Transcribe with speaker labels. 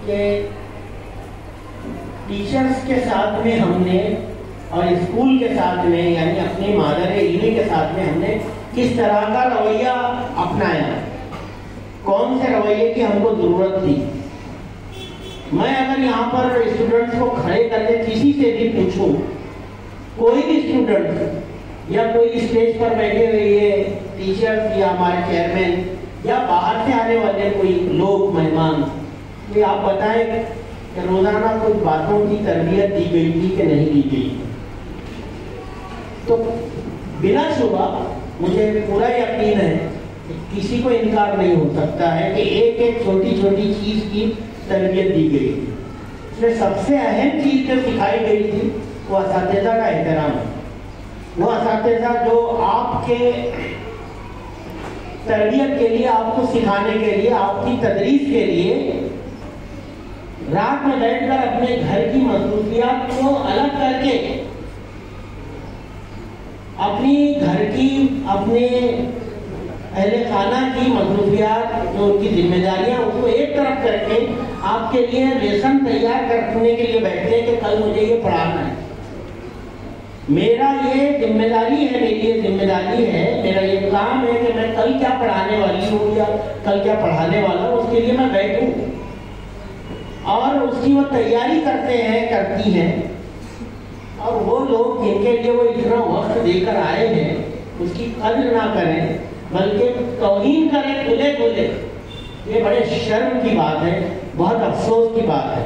Speaker 1: کہ ٹیچرز کے ساتھ میں ہم نے اور اسکول کے ساتھ میں یعنی اپنی مادر علمی کے ساتھ میں ہم نے کس طرح کا رویہ اپنایا، کون سے رویے کی ہم کو ضرورت تھی. میں اگر یہاں پر اسٹوڈنٹس کو کھڑے کر کے کسی سے بھی پوچھوں، کوئی بھی اسٹوڈنٹ یا کوئی اسٹیج پر بیٹھے ہوئے یہ ٹیچر یا ہمارے چیئرمین یا باہر سے آنے والے کوئی لوگ مہمان، کہ آپ بتائیں کہ روزانہ کچھ باتوں کی تربیت دی گئی تھی کہ نہیں دی گئی. تو بلا شبہ مجھے پورا یقین ہے کہ کسی کو انکار نہیں ہو سکتا ہے کہ ایک ایک چھوٹی چھوٹی چیز کی تربیت دی گئی تھی. اس میں سب سے اہم چیز جو سکھائی گئی تھی وہ اساتذہ کا احترام ہے. وہ اساتذہ جو آپ کے تربیت کے لیے، آپ کو سکھانے کے لیے، آپ کی تدریس کے لیے رات میں بیٹھ کر اپنے گھر کی مصروفیات کو الگ کر کے اپنی گھر کی، اپنے اہل خانہ کی مصروفیات، جو ان کی ذمہ داریاں، اس کو ایک طرف کر کے آپ کے لیے لیسن تیار کرنے کے لیے بیٹھتے ہیں کہ کل مجھے یہ پڑھانا ہے. میرا یہ ذمہ داری ہے، میری یہ ذمہ داری ہے، میرا یہ کام ہے کہ میں کل کیا پڑھانے والی ہوں یا کل کیا پڑھانے والا ہوں، اس کے لیے میں بیٹھوں اور اس کی وہ تیاری کرتے ہیں، کرتی ہیں. اور وہ لوگ جن کے لیے وہ اتنا وقت دے کر آئے ہیں اس کی قدر نہ کریں بلکہ توہین کریں کھلے کھلے، یہ بڑے شرم کی بات ہے، بہت افسوس کی بات ہے.